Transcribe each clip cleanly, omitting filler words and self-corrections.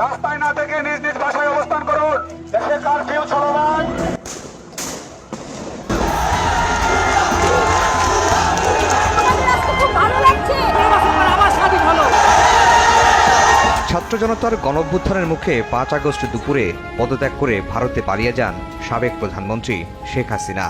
রাস্তায় না থেকে নিজ নিজ বাসায় অবস্থান করুন। দেশে কারফিউ চলমান। ছাত্র জনতার গণঅভ্যুত্থানের মুখে ৫ আগস্ট দুপুরে পদত্যাগ করে ভারতে পালিয়ে যান সাবেক প্রধানমন্ত্রী শেখ হাসিনা।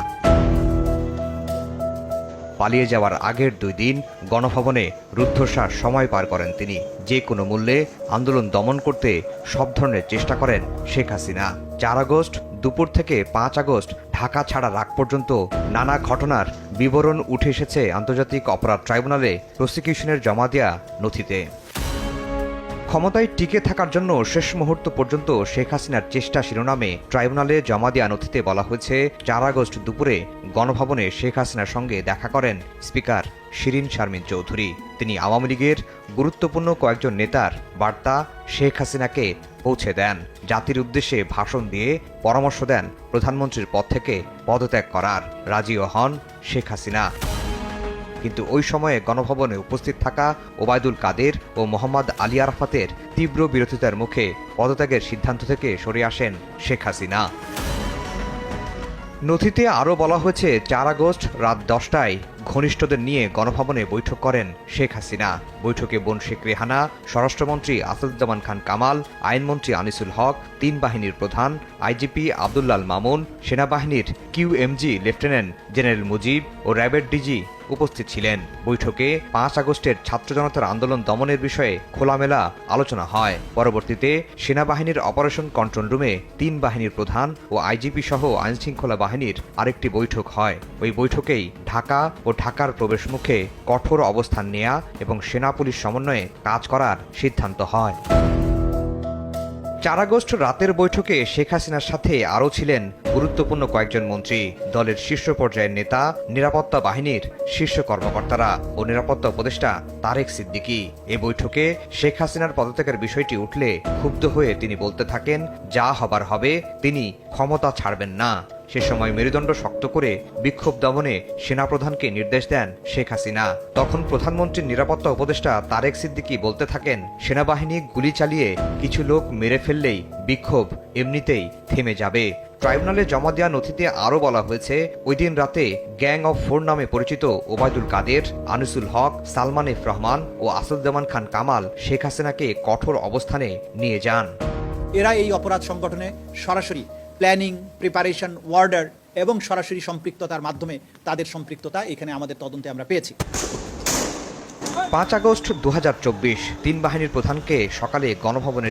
পালিয়ে যাওয়ার আগের ২ দিন গণভবনে রুদ্ধশ্বাস সময় পার করেন তিনি। যে কোনো মূল্যে আন্দোলন দমন করতে সব ধরনের চেষ্টা করেন শেখ হাসিনা। ৪ আগস্ট দুপুর থেকে ৫ আগস্ট ঢাকা ছাড়ার আগ পর্যন্ত নানা ঘটনার বিবরণ উঠে এসেছে আন্তর্জাতিক অপরাধ ট্রাইব্যুনালে প্রসিকিউশনের জমা দেয়া নথিতে। ক্ষমতায় টিকে থাকার জন্য শেষ মুহূর্ত পর্যন্ত শেখ হাসিনার চেষ্টা শিরোনামে ট্রাইব্যুনালে জমা দেওয়া নথিতে বলা হয়েছে ৪ আগস্ট দুপুরে গণভবনে শেখ হাসিনার সঙ্গে দেখা করেন স্পিকার শিরীন শারমিন চৌধুরী। তিনি আওয়ামী লীগের গুরুত্বপূর্ণ কয়েকজন নেতার বার্তা শেখ হাসিনাকে পৌঁছে দেন। জাতির উদ্দেশ্যে ভাষণ দিয়ে পরামর্শ দেন প্রধানমন্ত্রীর পদ থেকে পদত্যাগ করার। রাজিও হন শেখ হাসিনা। কিন্তু ওই সময়ে গণভবনে উপস্থিত থাকা ওবায়দুল কাদের ও মোহাম্মদ আলী আরাফাতের তীব্র বিরোধিতার মুখে পদত্যাগের সিদ্ধান্ত থেকে সরে আসেন শেখ হাসিনা। নথিতে আরও বলা হয়েছে ৪ আগস্ট রাত ১০টায় ঘনিষ্ঠদের নিয়ে গণভবনে বৈঠক করেন শেখ হাসিনা। বৈঠকে বোন শেখ রেহানা, স্বরাষ্ট্রমন্ত্রী আসাদুজ্জামান খান কামাল, আইনমন্ত্রী আনিসুল হক, ৩ বাহিনীর প্রধান আইজিপি আব্দুল্লাল মামুন, সেনাবাহিনীর কিউএমজি লেফটেন্যান্ট জেনারেল মুজিব ও র্যাবের ডিজি উপস্থিত ছিলেন। বৈঠকে ৫ আগস্টের ছাত্র জনতার আন্দোলন দমনের বিষয়ে খোলামেলা আলোচনা হয়। পরবর্তীতে সেনাবাহিনীর অপারেশন কন্ট্রোল রুমে ৩ বাহিনীর প্রধান ও আইজিপি সহ আইনশৃঙ্খলা বাহিনীর আরেকটি বৈঠক হয়। ওই বৈঠকেই ঢাকা ও ঢাকার প্রবেশমুখে কঠোর অবস্থান নেয়া এবং সেনা পুলিশ সমন্বয়ে কাজ করার সিদ্ধান্ত হয়। ৪ আগস্ট রাতের বৈঠকে শেখ হাসিনার সাথে আরও ছিলেন গুরুত্বপূর্ণ কয়েকজন মন্ত্রী, দলের শীর্ষ পর্যায়ের নেতা, নিরাপত্তা বাহিনীর শীর্ষ কর্মকর্তারা ও নিরাপত্তা উপদেষ্টা তারেক সিদ্দিকী। এ বৈঠকে শেখ হাসিনার পদত্যাগের বিষয়টি উঠলে ক্ষুব্ধ হয়ে তিনি বলতে থাকেন, যা হবার হবে, তিনি ক্ষমতা ছাড়বেন না। সে সময় মেরুদণ্ড শক্ত করে বিক্ষোভ দমনে সেনাপ্রধানকে নির্দেশ দেন শেখ হাসিনা। তখন প্রধানমন্ত্রীর নিরাপত্তা উপদেষ্টা তারেক সিদ্দিকী বলতে থাকেন, সেনাবাহিনী গুলি চালিয়ে কিছু লোক মেরে ফেললেই বিক্ষোভ এমনিতেই থেমে যাবে। ট্রাইব্যুনালে জমা দেওয়া নথিতে আরও বলা হয়েছে, ওই দিন রাতে গ্যাং অফ 4 নামে পরিচিত ওবায়দুল কাদের, আনিসুল হক, সালমান এফ রহমান ও আসাদুজ্জামান খান কামাল শেখ হাসিনাকে কঠোর অবস্থানে নিয়ে যান। এরা এই অপরাধ সংগঠনে সরাসরি প্ল্যানিং, প্রিপারেশন, ওয়ার্ডার এবং সরাসরি সম্পৃক্ততার মাধ্যমে তাদের সম্পৃক্ততা এখানে আমাদের তদন্তে আমরা পেয়েছি। ৫ আগস্ট ২০২৪ ৩ বাহিনীর প্রধানকে সকালে গণভবনে